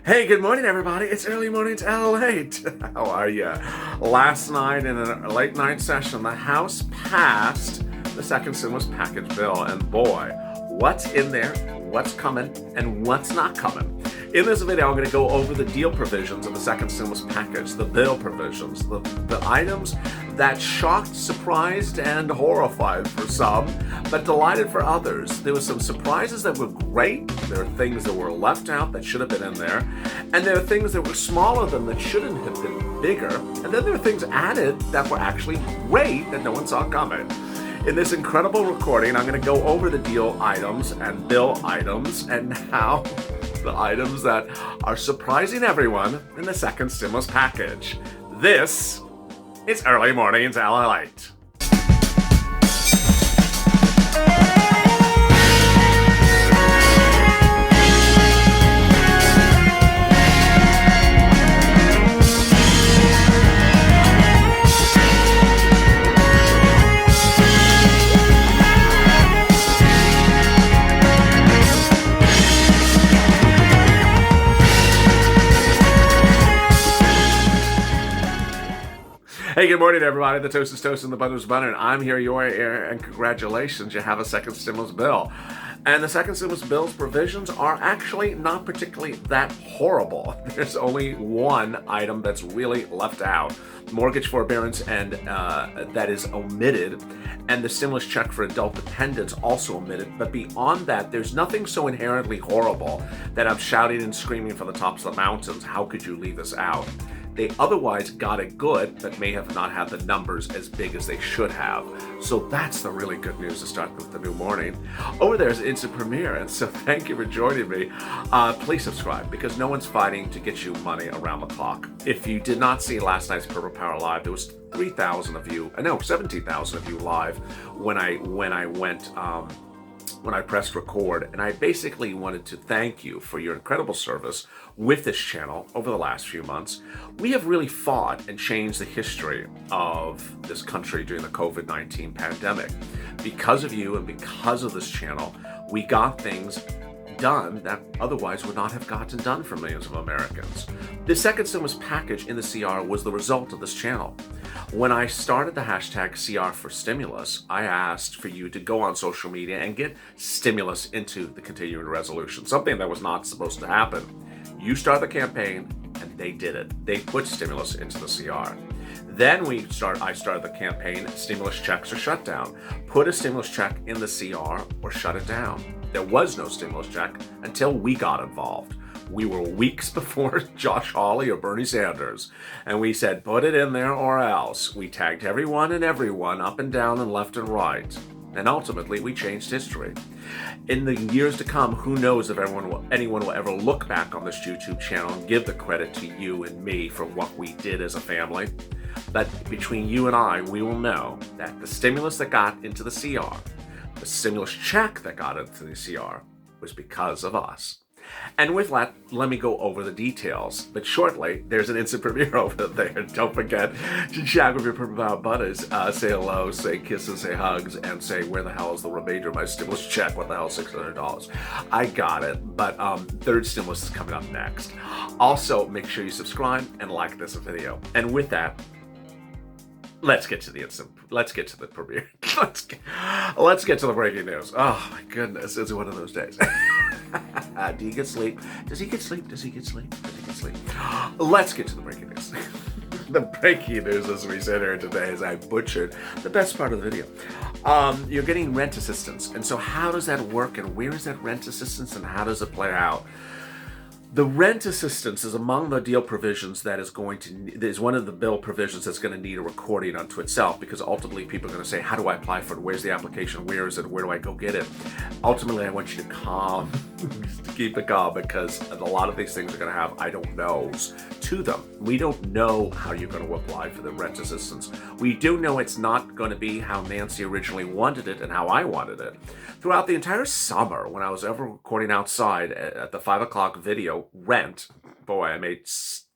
Hey, good morning, everybody. It's early morning to LALATE. How are you? Last night in a late night session, the House passed the second stimulus package bill, and boy, what's in there, what's coming, and what's not coming. In this video, I'm going to go over the deal provisions of the second stimulus package, the bill provisions, the items that shocked, surprised, and horrified for some, but delighted for others. There were some surprises that were great. There are things that were left out that should have been in there. And there are things that were smaller than that shouldn't have been bigger. And then there are things added that were actually great that no one saw coming. In this incredible recording, I'm going to go over the deal items and bill items and how the items that are surprising everyone in the second stimulus package. This is Early Mornings LALATE. Hey, good morning, everybody. The toast is toast and the butter is butter, and I'm here, your ear, and congratulations, you have a second stimulus bill. And the second stimulus bill's provisions are actually not particularly that horrible. There's only one item that's really left out. Mortgage forbearance and that is omitted, and the stimulus check for adult dependents also omitted. But beyond that, there's nothing so inherently horrible that I'm shouting and screaming from the tops of the mountains, how could you leave this out? They otherwise got it good, but may have not had the numbers as big as they should have. So that's the really good news to start with the new morning. Over there is Instant Premiere, and so thank you for joining me. Please subscribe, because no one's fighting to get you money around the clock. If you did not see last night's Purple Power Live, there was 3,000 of you, 17,000 of you live when I pressed record, and I basically wanted to thank you for your incredible service with this channel over the last few months. We have really fought and changed the history of this country during the COVID-19 pandemic. Because of you and because of this channel, we got things done that otherwise would not have gotten done for millions of Americans. The second stimulus package in the CR was the result of this channel. When I started the hashtag CR for stimulus, I asked for you to go on social media and get stimulus into the continuing resolution, something that was not supposed to happen. You started the campaign, and they did it. They put stimulus into the CR. Then I started the campaign, stimulus checks or shut down. Put a stimulus check in the CR or shut it down. There was no stimulus check until we got involved. We were weeks before Josh Hawley or Bernie Sanders, and we said, put it in there or else. We tagged everyone and everyone up and down and left and right. And ultimately, we changed history. In the years to come, who knows if anyone will ever look back on this YouTube channel and give the credit to you and me for what we did as a family. But between you and I, we will know that the stimulus that got into the CR, the stimulus check that got into the CR, was because of us. And with that, let me go over the details. But shortly, there's an Instant Premiere over there. Don't forget to chat with your Purple buddies. Say hello, say kisses, say hugs, and say, where the hell is the remainder of my stimulus check? What the hell, $600? I got it, but third stimulus is coming up next. Also, make sure you subscribe and like this video. And with that, let's get to the premiere. Let's get to the breaking news. Oh my goodness, it's one of those days. Do you get sleep? Does he get sleep? Does he get sleep? Does he get sleep? Let's get to the breaking news. The breaking news, as we said here today, is I butchered the best part of the video. You're getting rent assistance, and so how does that work, and where is that rent assistance, and how does it play out? The rent assistance is among the deal provisions that is one of the bill provisions that's going to need a recording unto itself, because ultimately people are going to say, how do I apply for it? Where's the application? Where is it? Where do I go get it? Ultimately, I want you to calm, to keep it calm, because a lot of these things are going to have I don't knows to them. We don't know how you're going to apply for the rent assistance. We do know it's not going to be how Nancy originally wanted it and how I wanted it. Throughout the entire summer, when I was ever recording outside at the 5 o'clock video, rent, boy, I made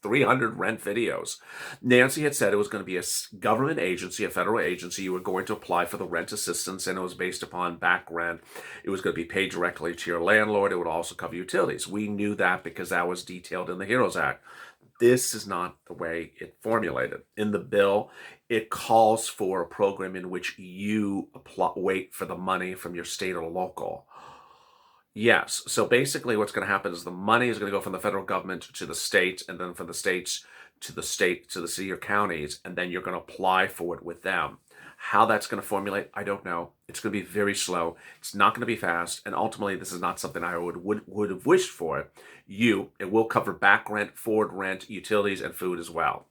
300 rent videos. Nancy had said it was going to be a government agency, a federal agency. You were going to apply for the rent assistance, and it was based upon back rent. It was going to be paid directly to your landlord. It would also cover utilities. We knew that because that was detailed in the HEROES Act. This is not the way it formulated. In the bill, it calls for a program in which you wait for the money from your state or local. Yes. So basically what's going to happen is the money is going to go from the federal government to the states, and then from the states to the city or counties, and then you're going to apply for it with them. How that's going to formulate, I don't know. It's going to be very slow. It's not going to be fast. And ultimately, this is not something I would have wished for it will cover back rent, forward rent, utilities, and food as well.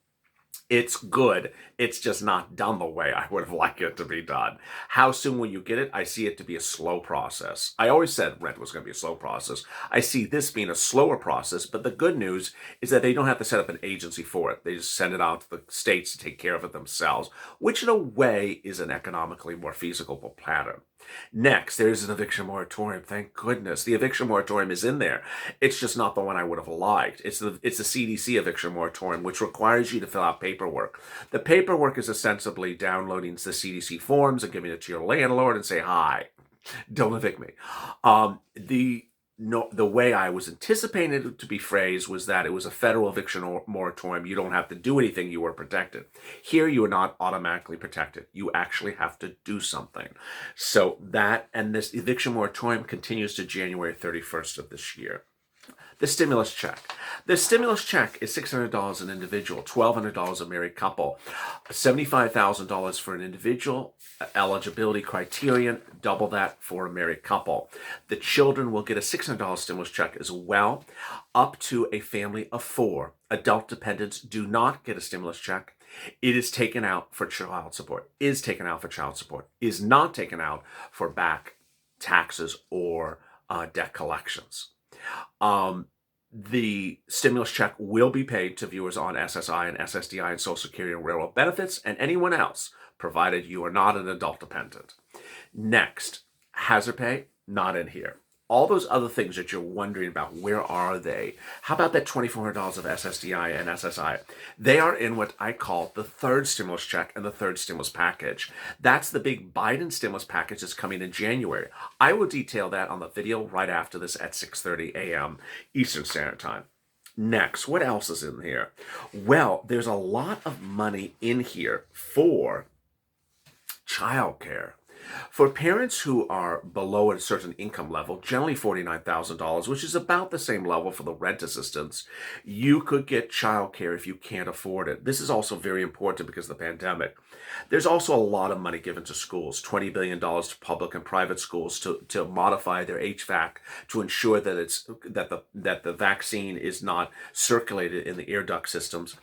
It's good. It's just not done the way I would have liked it to be done. How soon will you get it? I see it to be a slow process. I always said rent was going to be a slow process. I see this being a slower process, but the good news is that they don't have to set up an agency for it. They just send it out to the states to take care of it themselves, which in a way is an economically more feasible pattern. Next, there's an eviction moratorium. Thank goodness. The eviction moratorium is in there. It's just not the one I would have liked. It's the CDC eviction moratorium, which requires you to fill out paperwork. The paperwork is ostensibly downloading the CDC forms and giving it to your landlord and say, hi, don't evict me. The way I was anticipating it to be phrased was that it was a federal eviction moratorium. You don't have to do anything. You are protected. Here, you are not automatically protected. You actually have to do something. So this eviction moratorium continues to January 31st of this year. The stimulus check. The stimulus check is $600 an individual, $1,200 a married couple, $75,000 for an individual, eligibility criterion, double that for a married couple. The children will get a $600 stimulus check as well, up to a family of 4. Adult dependents do not get a stimulus check. It is taken out for child support, is not taken out for back taxes or debt collections. The stimulus check will be paid to viewers on SSI and SSDI and Social Security and Railroad benefits and anyone else, provided you are not an adult dependent. Next, hazard pay, not in here. All those other things that you're wondering about, where are they? How about that $2,400 of SSDI and SSI? They are in what I call the third stimulus check and the third stimulus package. That's the big Biden stimulus package that's coming in January. I will detail that on the video right after this at 6:30 a.m. Eastern Standard Time. Next, what else is in here? Well, there's a lot of money in here for childcare. For parents who are below a certain income level, generally $49,000, which is about the same level for the rent assistance, you could get childcare if you can't afford it. This is also very important because of the pandemic. There's also a lot of money given to schools, $20 billion to public and private schools to modify their HVAC to ensure that the vaccine is not circulated in the air duct systems.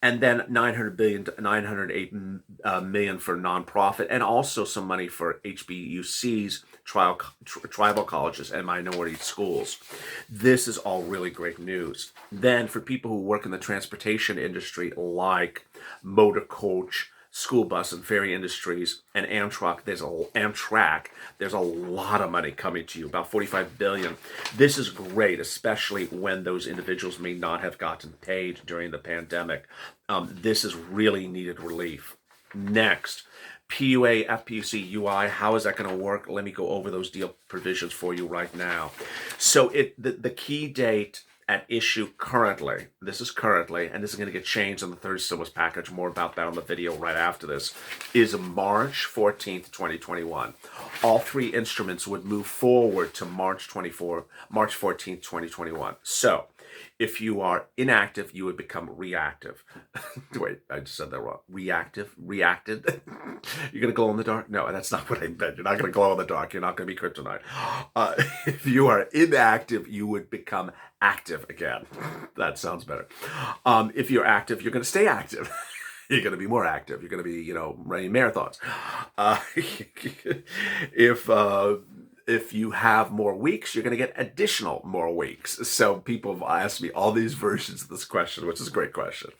And then $908 million for nonprofit, and also some money for HBUCs, tribal colleges, and minority schools. This is all really great news. Then for people who work in the transportation industry, like motor coach, school bus and ferry industries, and Amtrak, there's a lot of money coming to you, about $45 billion. This is great, especially when those individuals may not have gotten paid during the pandemic. This is really needed relief. Next, PUA, FPUC, UI, how is that going to work? Let me go over those deal provisions for you right now. So the key date at issue currently, and this is going to get changed on the third stimulus package, more about that on the video right after this, is March 14th, 2021. All 3 instruments would move forward to March 14th, 2021. So if you are inactive, you would become reactive. Wait, I just said that wrong. Reacted? You're going to glow in the dark? No, that's not what I meant. You're not going to glow in the dark. You're not going to be kryptonite. If you are inactive, you would become active again. That sounds better. If you're active, you're going to stay active. You're going to be more active. You're going to be, running marathons. If you have more weeks, you're going to get additional more weeks. So people have asked me all these versions of this question, which is a great question.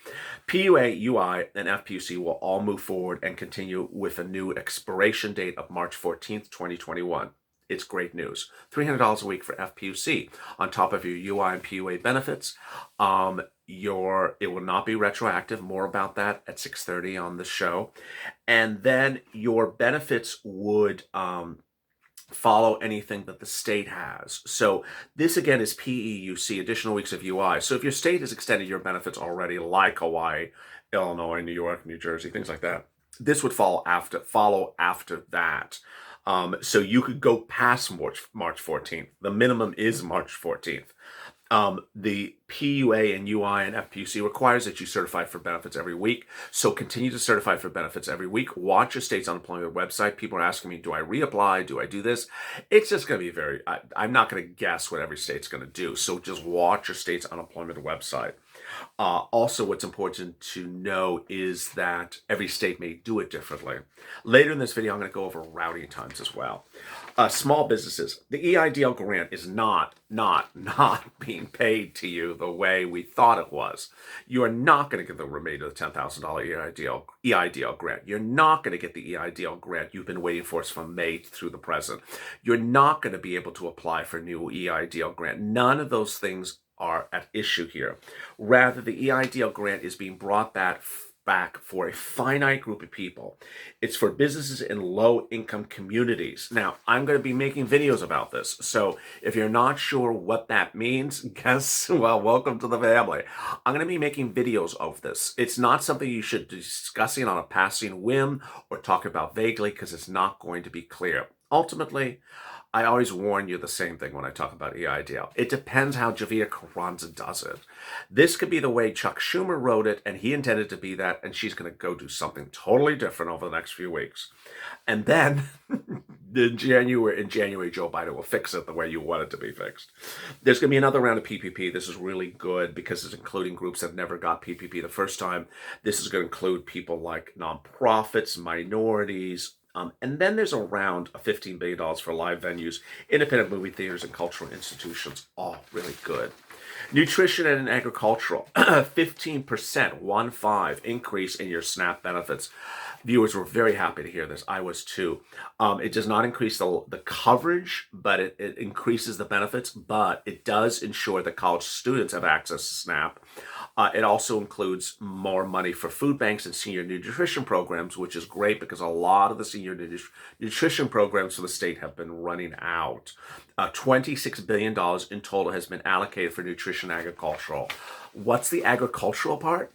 PUA, UI, and FPUC will all move forward and continue with a new expiration date of March 14th, 2021. it's great news. $300 a week for FPUC on top of your UI and PUA benefits. It will not be retroactive. More about that at 6:30 on the show. And then your benefits would follow anything that the state has. So this again is PEUC, additional weeks of UI. So if your state has extended your benefits already, like Hawaii, Illinois, New York, New Jersey, things like that, this would follow after that. So you could go past March 14th. The minimum is March 14th. The PUA and UI and FPUC requires that you certify for benefits every week. So continue to certify for benefits every week. Watch your state's unemployment website. People are asking me, do I reapply? Do I do this? It's just going to be I'm not going to guess what every state's going to do. So just watch your state's unemployment website. Also, what's important to know is that every state may do it differently. Later in this video, I'm going to go over routing times as well. Small businesses. The EIDL grant is not being paid to you the way we thought it was. You are not going to get the remainder of the $10,000 EIDL grant. You're not going to get the EIDL grant you've been waiting for from May through the present. You're not going to be able to apply for a new EIDL grant. None of those things are at issue here. Rather, the EIDL grant is being brought back for a finite group of people. It's for businesses in low-income communities. Now, I'm going to be making videos about this. So if you're not sure what that means, welcome to the family. I'm going to be making videos of this. It's not something you should be discussing on a passing whim or talk about vaguely because it's not going to be clear. Ultimately, I always warn you the same thing when I talk about EIDL. It depends how Javier Carranza does it. This could be the way Chuck Schumer wrote it, and he intended to be that, and she's going to go do something totally different over the next few weeks. And then in January, Joe Biden will fix it the way you want it to be fixed. There's going to be another round of PPP. This is really good because it's including groups that never got PPP the first time. This is going to include people like nonprofits, minorities, and then there's around $15 billion for live venues, independent movie theaters, and cultural institutions. All really good. Nutrition and agricultural, 15%, 15 increase in your SNAP benefits. Viewers were very happy to hear this. I was too. It does not increase the coverage, but it increases the benefits, but it does ensure that college students have access to SNAP. It also includes more money for food banks and senior nutrition programs, which is great because a lot of the senior nutrition programs for the state have been running out. $26 billion in total has been allocated for nutrition and agricultural. What's the agricultural part?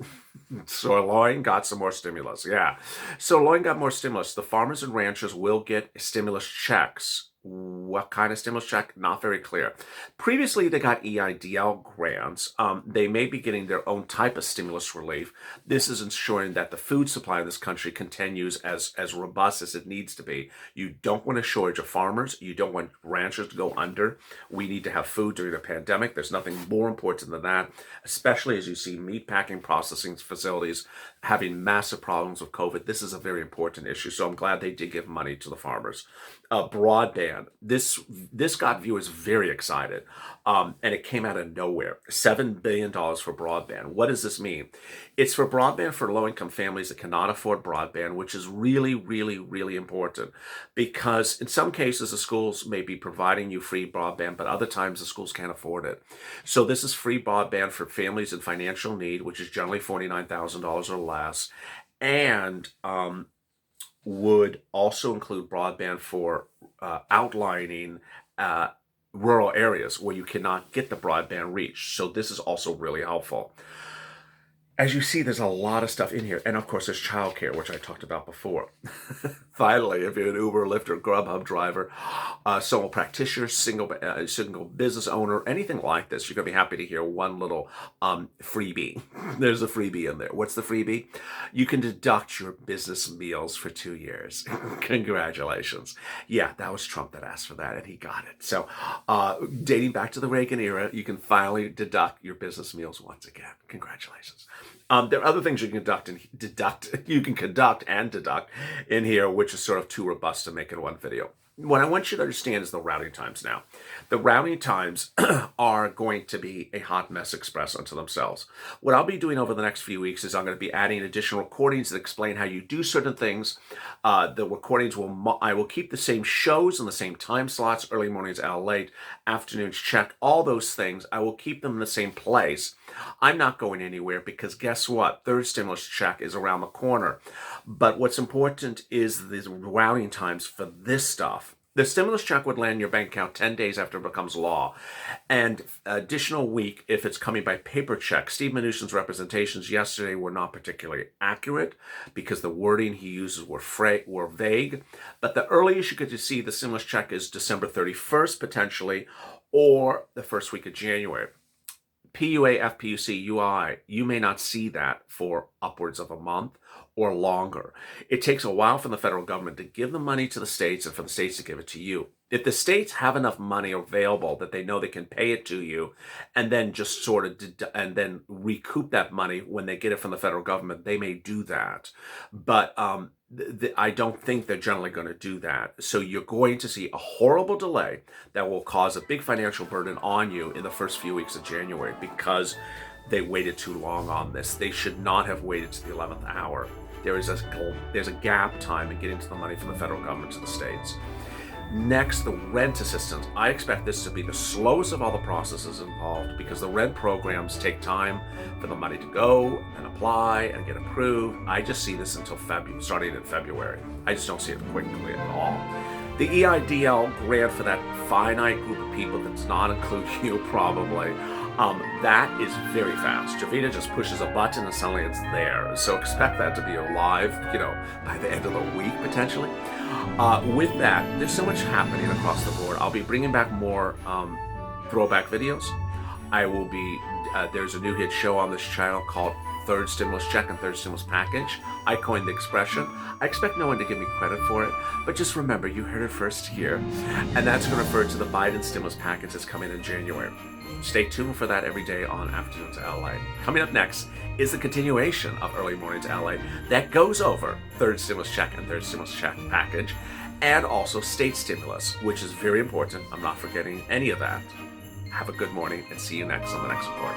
So Loin got some more stimulus. Yeah. So Loin got more stimulus. The farmers and ranchers will get stimulus checks. What kind of stimulus check? Not very clear. Previously, they got EIDL grants. They may be getting their own type of stimulus relief. This is ensuring that the food supply in this country continues as robust as it needs to be. You don't want a shortage of farmers. You don't want ranchers to go under. We need to have food during a pandemic. There's nothing more important than that, especially as you see meatpacking processing facilities having massive problems with COVID. This is a very important issue. So I'm glad they did give money to the farmers. Broadband. This got viewers very excited, and it came out of nowhere. $7 billion for broadband. What does this mean? It's for broadband for low-income families that cannot afford broadband, which is really, really, really important because in some cases the schools may be providing you free broadband, but other times the schools can't afford it. So this is free broadband for families in financial need, which is generally $49,000 or less, and would also include broadband for outlining rural areas where you cannot get the broadband reach. So this is also really helpful. As you see, there's a lot of stuff in here. And of course, there's childcare, which I talked about before. Finally, if you're an Uber, Lyft, or Grubhub driver, solo practitioner, single business owner, anything like this, you're going to be happy to hear one little freebie. There's a freebie in there. What's the freebie? You can deduct your business meals for 2 years. Congratulations. Yeah, that was Trump that asked for that, and he got it. So dating back to the Reagan era, you can finally deduct your business meals once again. Congratulations. There are other things you can conduct and deduct in here, which is sort of too robust to make in one video. what I want you to understand is the routing times now. The routing times are going to be a hot mess express unto themselves. What I'll be doing over the next few weeks is I'm going to be adding additional recordings that explain how you do certain things. The recordings I will keep the same shows and the same time slots, early mornings, LALATE, afternoons, check, all those things. I will keep them in the same place. I'm not going anywhere because guess what? Third stimulus check is around the corner. But what's important is the routing times for this stuff. The stimulus check would land in your bank account 10 days after it becomes law. And additional week if it's coming by paper check. Steve Mnuchin's representations yesterday were not particularly accurate because the wording he uses were vague. But the earliest you get to see the stimulus check is December 31st, potentially, or the first week of January. PUA, FPUC, UI, you may not see that for upwards of a month or longer. It takes a while for the federal government to give the money to the states and for the states to give it to you. If the states have enough money available that they know they can pay it to you and then just sort of and then recoup that money when they get it from the federal government, they may do that. But I don't think they're generally going to do that. So you're going to see a horrible delay that will cause a big financial burden on you in the first few weeks of January because they waited too long on this. They should not have waited to the 11th hour. There's a gap time in getting to the money from the federal government to the states. Next, the rent assistance. I expect this to be the slowest of all the processes involved because the rent programs take time for the money to go and apply and get approved. I just see this until starting in February. I just don't see it quickly at all. The EIDL grant for that finite group of people that does not include you probably, that is very fast. Jovita just pushes a button and suddenly it's there. So expect that to be live, by the end of the week potentially. With that, there's so much happening across the board. I'll be bringing back more throwback videos. I will be, there's a new hit show on this channel called Third Stimulus Check and Third Stimulus Package. I coined the expression. I expect no one to give me credit for it, but just remember, you heard it first here. And that's going to refer to the Biden stimulus package that's coming in January. Stay tuned for that every day on Afternoons LA. Coming up next is the continuation of Early Mornings LA that goes over Third Stimulus Check and Third Stimulus Check Package, and also state stimulus, which is very important. I'm not forgetting any of that. Have a good morning and see you next on the next report.